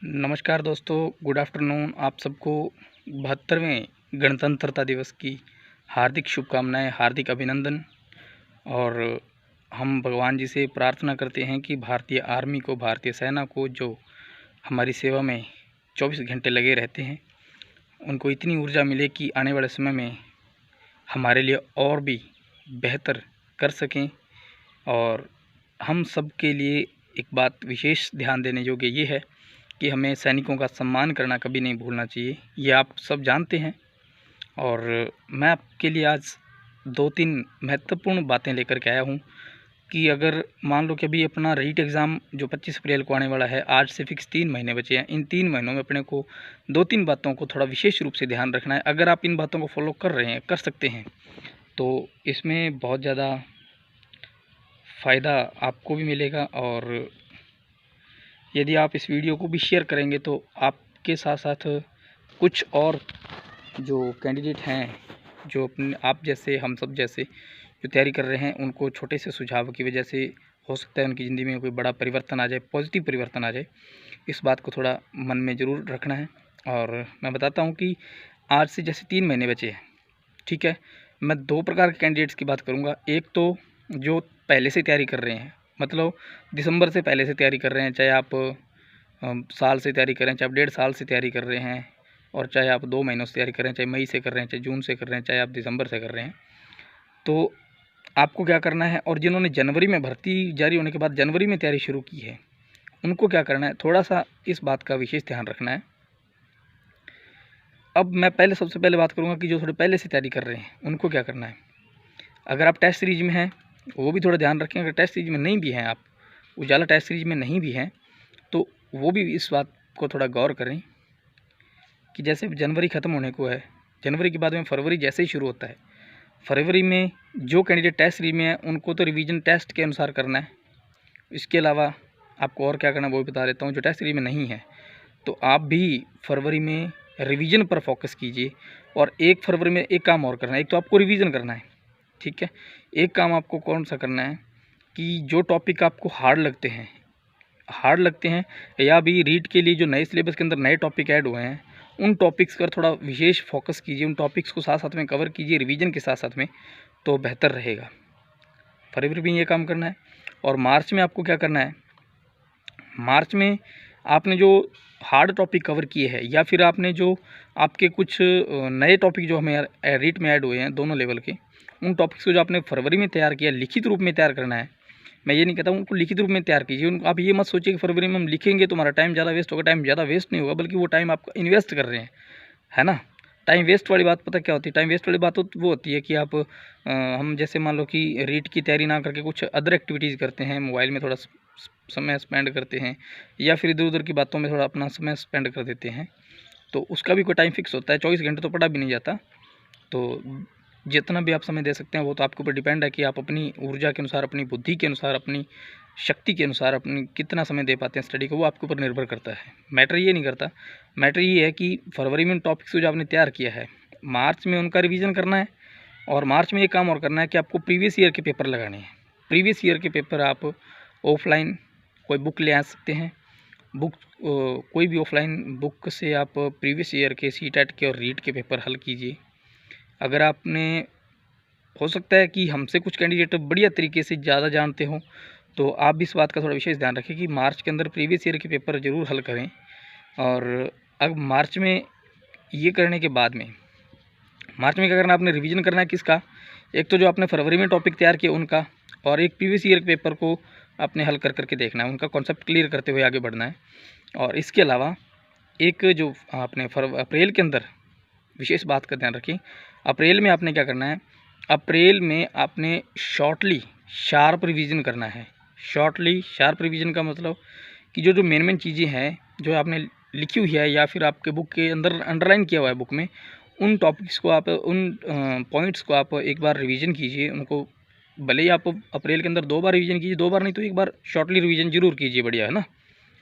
नमस्कार दोस्तों, good afternoon. आप सबको 72वें गणतंत्रता दिवस की हार्दिक शुभकामनाएं, हार्दिक अभिनंदन। और हम भगवान जी से प्रार्थना करते हैं कि भारतीय आर्मी को, भारतीय सेना को, जो हमारी सेवा में 24 घंटे लगे रहते हैं, उनको इतनी ऊर्जा मिले कि आने वाले समय में हमारे लिए और भी बेहतर कर सकें। और हम सब के लिए एक बात विशेष ध्यान देने योग्य ये है कि हमें सैनिकों का सम्मान करना कभी नहीं भूलना चाहिए। ये आप सब जानते हैं। और मैं आपके लिए आज 2-3 महत्वपूर्ण बातें लेकर के आया हूँ कि अगर मान लो कि अभी अपना रीट एग्ज़ाम जो 25 अप्रैल को आने वाला है, आज से फिक्स 3 महीने बचे हैं। इन 3 महीनों में अपने को 2-3 बातों को थोड़ा विशेष रूप से ध्यान रखना है। अगर आप इन बातों को फॉलो कर रहे हैं, कर सकते हैं, तो इसमें बहुत ज़्यादा फ़ायदा आपको भी मिलेगा। और यदि आप इस वीडियो को भी शेयर करेंगे तो आपके साथ साथ कुछ और जो कैंडिडेट हैं, जो अपने आप जैसे, हम सब जैसे जो तैयारी कर रहे हैं, उनको छोटे से सुझाव की वजह से हो सकता है उनकी ज़िंदगी में कोई बड़ा परिवर्तन आ जाए, पॉजिटिव परिवर्तन आ जाए। इस बात को थोड़ा मन में ज़रूर रखना है। और मैं बताता हूँ कि आज से जैसे 3 महीने बचे हैं, ठीक है। मैं 2 प्रकार के कैंडिडेट्स की बात करूँगा। एक तो जो पहले से तैयारी कर रहे हैं, मतलब दिसंबर से पहले से तैयारी कर रहे हैं, चाहे आप साल से तैयारी करें, चाहे आप 1.5 साल से तैयारी कर रहे हैं, और चाहे आप 2 महीनों से तैयारी कर रहे हैं, चाहे मई से कर रहे हैं, चाहे जून से कर रहे हैं, चाहे आप दिसंबर से कर रहे हैं, तो आपको क्या करना है। और जिन्होंने जनवरी में भर्ती जारी होने के बाद जनवरी में तैयारी शुरू की है, उनको क्या करना है, थोड़ा सा इस बात का विशेष ध्यान रखना है। अब मैं सबसे पहले बात करूँगा कि जो थोड़े पहले से तैयारी कर रहे हैं, उनको क्या करना है। अगर आप टेस्ट सीरीज में हैं, वो भी थोड़ा ध्यान रखें। अगर टेस्ट सीरीज में नहीं भी हैं, आप उजाला टेस्ट सीरीज में नहीं भी हैं, तो वो भी इस बात को थोड़ा गौर करें कि जैसे जनवरी ख़त्म होने को है, जनवरी के बाद में फरवरी जैसे ही शुरू होता है, फरवरी में जो कैंडिडेट टेस्ट सीरीज में है, उनको तो रिवीजन टेस्ट के अनुसार करना है। इसके अलावा आपको और क्या करना है वो भी बता देता हूँ। जो टेस्ट सीरीज में नहीं है, तो आप भी फरवरी में रिवीजन पर फोकस कीजिए। और 1 फरवरी में एक काम और करना है। एक तो आपको रिवीजन करना है, ठीक है। एक काम आपको कौन सा करना है कि जो टॉपिक आपको हार्ड लगते हैं या भी रीड के लिए जो नए सिलेबस के अंदर नए टॉपिक ऐड हुए हैं, उन टॉपिक्स पर थोड़ा विशेष फोकस कीजिए। उन टॉपिक्स को साथ साथ में कवर कीजिए रिवीजन के साथ साथ में, तो बेहतर रहेगा। फरवरी में ये काम करना है। और मार्च में आपको क्या करना है, मार्च में आपने जो हार्ड टॉपिक कवर किए हैं, या फिर आपने जो आपके कुछ नए टॉपिक जो हमें रीट में ऐड हुए हैं दोनों लेवल के, उन टॉपिक्स को जो आपने फरवरी में तैयार किया, लिखित रूप में तैयार करना है। मैं ये नहीं कहता हूँ उनको लिखित रूप में तैयार कीजिए। उनको आप ये मत सोचिए कि फरवरी में हम लिखेंगे तो हमारा टाइम ज़्यादा वेस्ट होगा। टाइम ज़्यादा वेस्ट नहीं होगा, बल्कि वो टाइम आपका इन्वेस्ट कर रहे हैं, है ना। टाइम वेस्ट वाली बात पता क्या होती है? टाइम वेस्ट वाली बात वो होती है कि आप हम जैसे मान लो कि रीट की तैयारी ना करके कुछ अदर एक्टिविटीज़ करते हैं, मोबाइल में थोड़ा समय स्पेंड करते हैं, या फिर इधर उधर की बातों में थोड़ा अपना समय स्पेंड कर देते हैं, तो उसका भी कोई टाइम फिक्स होता है। 24 घंटे तो पढ़ा भी नहीं जाता। तो जितना भी आप समय दे सकते हैं वो तो आपके ऊपर डिपेंड है कि आप अपनी ऊर्जा के अनुसार, अपनी बुद्धि के अनुसार, अपनी शक्ति के अनुसार अपनी कितना समय दे पाते हैं स्टडी को, वो आपके ऊपर निर्भर करता है। मैटर ये नहीं करता। मैटर ये है कि फरवरी में उन टॉपिक्स को जो आपने तैयार किया है, मार्च में उनका रिवीजन करना है। और मार्च में ये काम और करना है कि आपको प्रीवियस ईयर के पेपर लगाने हैं। प्रीवियस ईयर के पेपर आप ऑफलाइन कोई बुक ले आ सकते हैं। कोई भी ऑफलाइन बुक से आप प्रीवियस ईयर के सीटेट के और रीट के पेपर हल कीजिए। अगर आपने, हो सकता है कि हमसे कुछ कैंडिडेट बढ़िया तरीके से ज़्यादा जानते हो, तो आप भी इस बात का थोड़ा विशेष ध्यान रखें कि मार्च के अंदर प्रीवियस ईयर के पेपर ज़रूर हल करें। और अब मार्च में ये करने के बाद में, मार्च में क्या करना है, आपने रिवीजन करना है किसका, एक तो जो आपने फरवरी में टॉपिक तैयार किए उनका, और एक प्रीवियस ईयर के पेपर को आपने हल कर करके देखना है, उनका कॉन्सेप्ट क्लियर करते हुए आगे बढ़ना है। और इसके अलावा एक जो आपने अप्रैल के अंदर विशेष बात का ध्यान रखें। अप्रैल में आपने क्या करना है, अप्रैल में आपने शॉर्टली शार्प रिवीजन करना है। शॉर्टली शार्प रिवीजन का मतलब कि जो मेन चीज़ें हैं जो आपने लिखी हुई है, या फिर आपके बुक के अंदर अंडरलाइन किया हुआ है बुक में, उन टॉपिक्स को आप, उन पॉइंट्स को आप एक बार रिवीजन कीजिए। उनको भले ही आप अप्रैल के अंदर 2 बार रिवीजन कीजिए, 2 बार नहीं तो एक बार शॉर्टली रिवीजन जरूर कीजिए, बढ़िया है ना,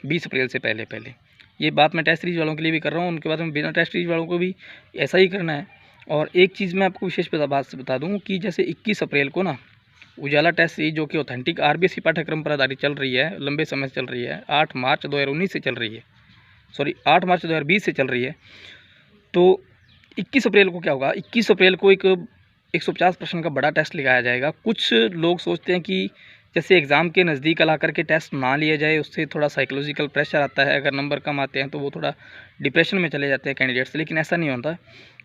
20 अप्रैल से पहले पहले। ये बात मैं टेस्ट सीरीज वालों के लिए भी कर रहा हूँ, उनके बाद में बिना टेस्ट सीरीज वालों को भी ऐसा ही करना है। और एक चीज़ मैं आपको विशेष बात बता दूँ कि जैसे 21 अप्रैल को ना उजाला टेस्ट सीरीज, जो कि ऑथेंटिक आरबीएसई पाठ्यक्रम पर आधारित चल रही है, लंबे समय से चल रही है, 8 मार्च 2019 से चल रही है, सॉरी 8 मार्च 2020 से चल रही है। तो 21 अप्रैल को क्या होगा, 21 अप्रैल को एक 150 प्रश्न का बड़ा टेस्ट लगाया जाएगा। कुछ लोग सोचते हैं कि जैसे एग्ज़ाम के नज़दीक ला करके टेस्ट ना लिया जाए, उससे थोड़ा साइकोलॉजिकल प्रेशर आता है, अगर नंबर कम आते हैं तो वो थोड़ा डिप्रेशन में चले जाते हैं कैंडिडेट्स, लेकिन ऐसा नहीं होता।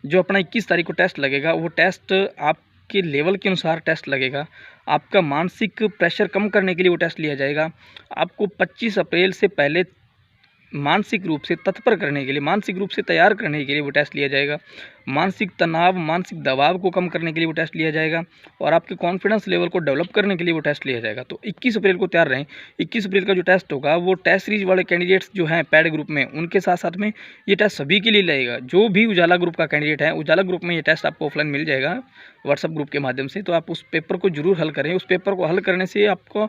जो अपना 21 तारीख को टेस्ट लगेगा, वो टेस्ट आपके लेवल के अनुसार टेस्ट लगेगा। आपका मानसिक प्रेशर कम करने के लिए वो टेस्ट लिया जाएगा। आपको 25 अप्रैल से पहले मानसिक रूप से तत्पर करने के लिए, मानसिक रूप से तैयार करने के लिए वो टेस्ट लिया जाएगा। मानसिक तनाव, मानसिक दबाव को कम करने के लिए वो टेस्ट लिया जाएगा और आपके कॉन्फिडेंस लेवल को डेवलप करने के लिए वो टेस्ट लिया जाएगा। तो 21 अप्रैल को तैयार रहें। 21 अप्रैल का जो टेस्ट होगा वो टेस्ट सीरीज वाले कैंडिडेट्स जो हैं पैड ग्रुप में, उनके साथ साथ में ये टेस्ट सभी के लिए लगेगा। जो भी उजाला ग्रुप का कैंडिडेट है, उजाला ग्रुप में ये टेस्ट आपको ऑफलाइन मिल जाएगा व्हाट्सअप ग्रुप के माध्यम से। तो आप उस पेपर को जरूर हल करें। उस पेपर को हल करने से आपको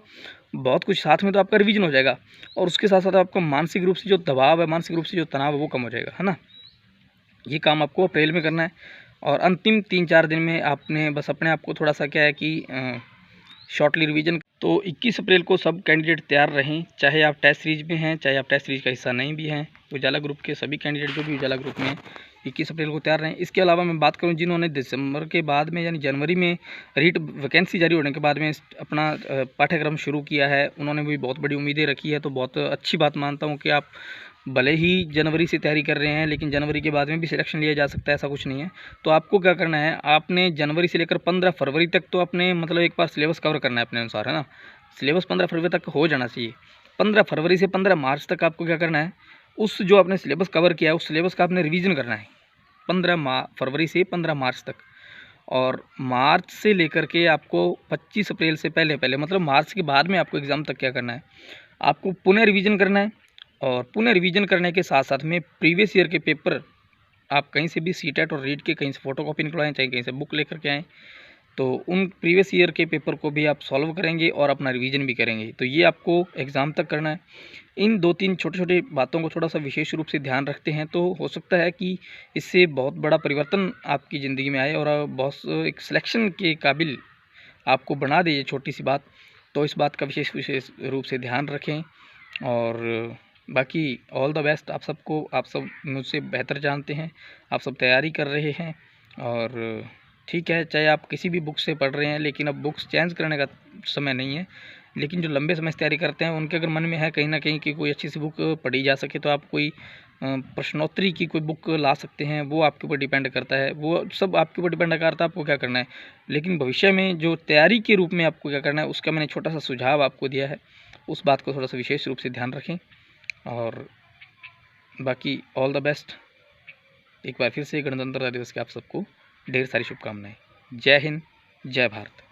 बहुत कुछ साथ में तो आपका रिवीजन हो जाएगा और उसके साथ साथ आपको मानसिक रूप से जो दबाव है, मानसिक रूप से जो तनाव है वो कम हो जाएगा, है ना। ये काम आपको अप्रैल में करना है और अंतिम 3-4 दिन में आपने बस अपने आप को थोड़ा सा क्या है कि शॉर्टली रिवीजन। तो 21 अप्रैल को सब कैंडिडेट तैयार रहें, चाहे आप टेस्ट सीरीज में हैं, चाहे आप टेस्ट सीरीज का हिस्सा नहीं भी हैं। उजाला ग्रुप के सभी कैंडिडेट जो भी उजाला ग्रुप में हैं, 21 अप्रैल को तैयार रहें। इसके अलावा मैं बात करूं जिन्होंने दिसंबर के बाद में यानी जनवरी में रीट वैकेंसी जारी होने के बाद में अपना पाठ्यक्रम शुरू किया है, उन्होंने भी बहुत बड़ी उम्मीदें रखी है। तो बहुत अच्छी बात मानता हूँ कि आप भले ही जनवरी से तैयारी कर रहे हैं, लेकिन जनवरी के बाद में भी सिलेक्शन लिया जा सकता है, ऐसा कुछ नहीं है। तो आपको क्या करना है, आपने जनवरी से लेकर 15 फरवरी तक तो अपने मतलब एक बार सिलेबस कवर करना है अपने अनुसार, है ना। सिलेबस 15 फरवरी तक हो जाना चाहिए। 15 फरवरी से 15 मार्च तक आपको क्या करना है, उस जो आपने सिलेबस कवर किया है उस सिलेबस का आपने रिवीजन करना है 15 फरवरी से 15 मार्च तक। और मार्च से लेकर के आपको 25 अप्रैल से पहले मतलब मार्च के बाद में आपको एग्ज़ाम तक क्या करना है, आपको पुनः रिवीजन करना है। और पुनः रिवीजन करने के साथ साथ में प्रीवियस ईयर के पेपर आप कहीं से भी सीटेट और रीट के कहीं से फ़ोटोकॉपी निकलवाएं, चाहे कहीं से बुक लेकर के आएँ, तो उन प्रीवियस ईयर के पेपर को भी आप सॉल्व करेंगे और अपना रिवीजन भी करेंगे। तो ये आपको एग्ज़ाम तक करना है। इन 2-3 छोटे-छोटे बातों को थोड़ा सा विशेष रूप से ध्यान रखते हैं तो हो सकता है कि इससे बहुत बड़ा परिवर्तन आपकी ज़िंदगी में आए और बहुत एक सिलेक्शन के काबिल आपको बना दे ये छोटी सी बात। तो इस बात का विशेष रूप से ध्यान रखें और बाकी ऑल द बेस्ट आप सबको। आप सब मुझसे बेहतर जानते हैं, आप सब तैयारी कर रहे हैं और ठीक है, चाहे आप किसी भी बुक से पढ़ रहे हैं, लेकिन अब बुक्स चेंज करने का समय नहीं है। लेकिन जो लंबे समय से तैयारी करते हैं उनके अगर मन में है कहीं ना कहीं कि कोई अच्छी सी बुक पढ़ी जा सके, तो आप कोई प्रश्नोत्तरी की कोई बुक ला सकते हैं। वो आपके ऊपर डिपेंड करता है, वो सब आपके ऊपर डिपेंड करता है आपको क्या करना है। लेकिन भविष्य में जो तैयारी के रूप में आपको क्या करना है उसका मैंने छोटा सा सुझाव आपको दिया है, उस बात को थोड़ा सा विशेष रूप से ध्यान रखें। और बाकी ऑल द बेस्ट। एक बार फिर से गणतंत्रता दिवस की आप सबको ढेर सारी शुभकामनाएं। जय हिंद, जय भारत।